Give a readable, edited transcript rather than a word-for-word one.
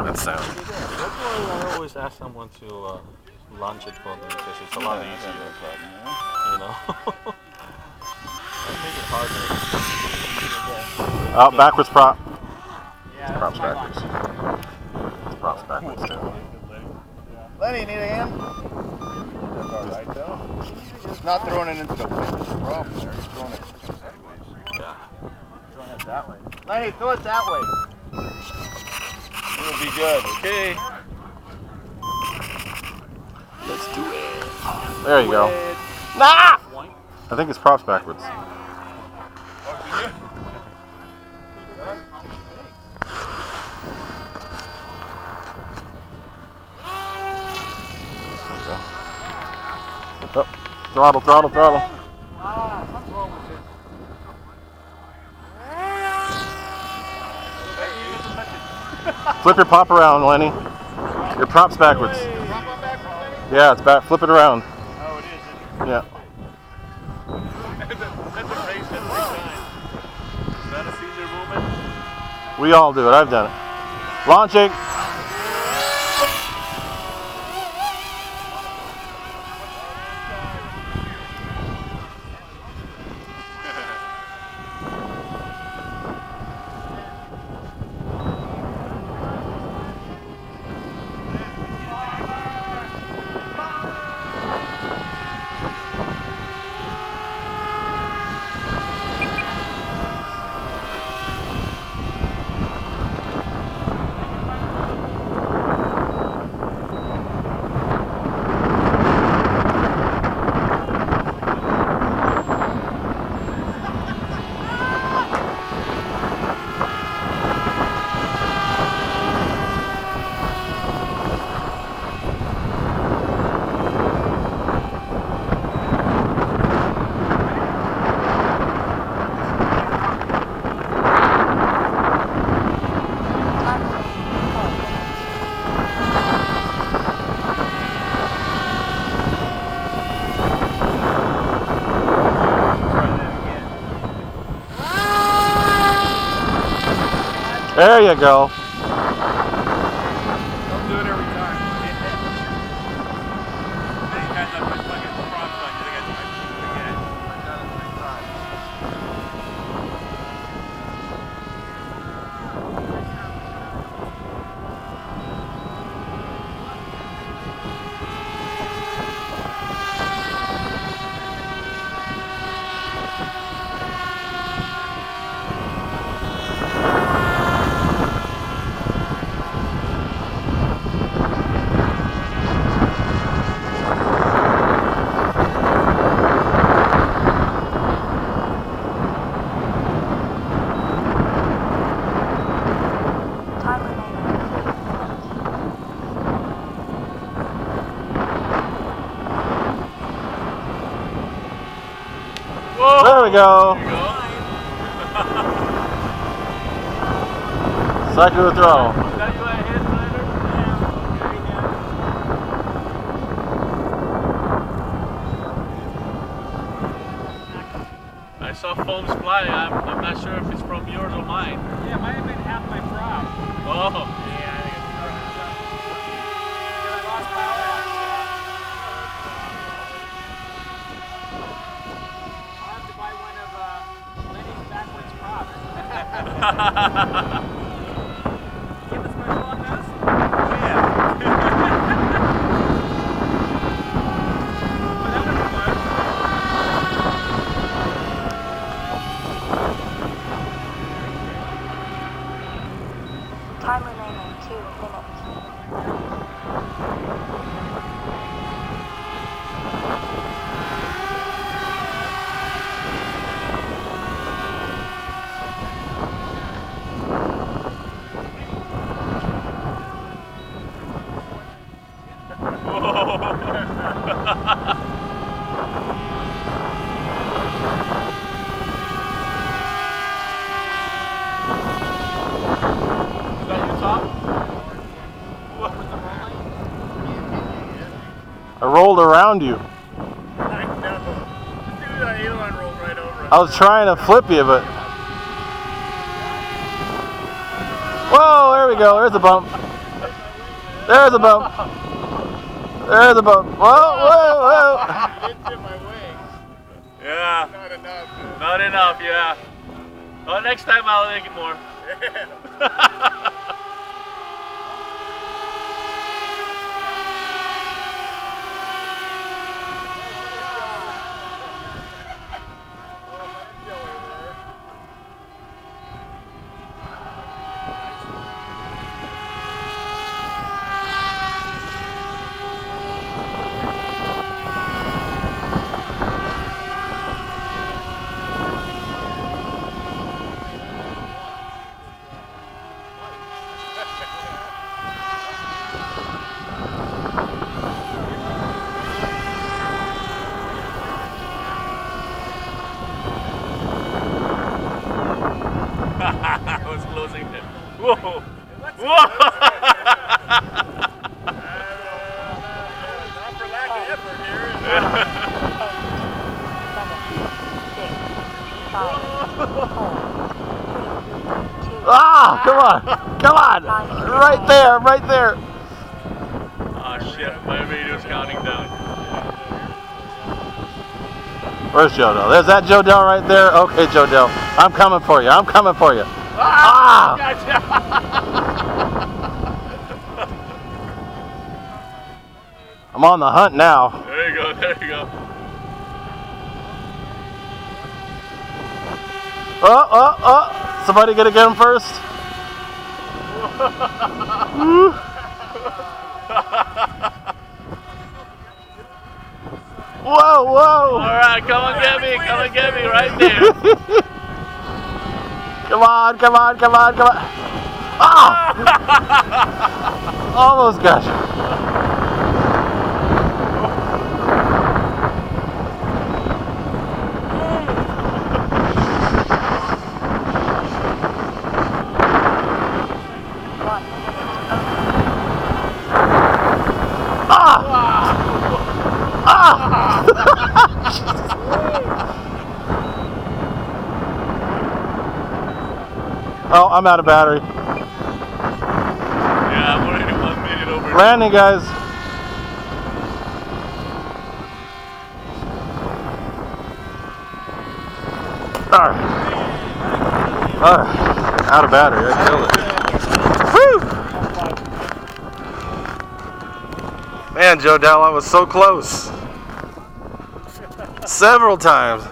that sound. That's why I always ask someone to launch it for me because it's a lot easier. You know. Make it harder. Oh, backwards prop. Yeah, Props backwards. Props backwards too. Lenny, you need a hand? That's alright though. Just not throwing it into the wind is the problem there. He's throwing it sideways. Yeah. Throwing it that way. Lenny, throw it that way. It'll be good. Okay. Let's do it. There you go. Nah! I think it's props backwards. Oh, throttle, throttle, throttle. Something's wrong with it. Flip your pop around, Lenny. Your prop's backwards. Yeah, it's back. Flip it around. Oh, it is. Yeah. That's a race every time. Is that a Caesar movement? We all do it. I've done it. Launching. There you go. Don't do it every time. Many times I've been fucking props on you. I think I forget. I've done it 3 times. Whoa. There we go. Cycle the throttle. I saw foams fly. I'm not sure if it's from yours or mine. Yeah, it might have been half my prop. Oh. Yeah, I think it's because I lost power. I'll have to buy one of Lenny's backwards props. You have a special on those? Oh, yeah. Well, that was fun. Time remaining 2 minutes. I rolled around you. I was trying to flip you, but... Whoa, there we go. There's a bump. There's a bump. There's a bump. Whoa, whoa, whoa. It's in my wings. Yeah. Not enough. Not enough, yeah. Well, next time I'll make it more. I was closing it. Whoa! Whoa! Not for lack of effort here. Ah, come on. Come on. Right there, right there. Oh shit, my radio's counting down. Where's Joe Dell? There's that Joe Dell right there. Okay, Joe Dell. I'm coming for you. I'm coming for you. Ah! Gotcha. I'm on the hunt now. There you go, there you go. Oh, oh, oh. Somebody gonna get him first? Woo. Whoa, whoa. Alright, come and get me right there. Come on, come on, come on, come on. Ah! Almost got you. Oh, I'm out of battery. Yeah, I'm already 1 minute over. Landing, guys. Out of battery. I killed it. Woo! Man, Joe Dell, I was so close. Several times.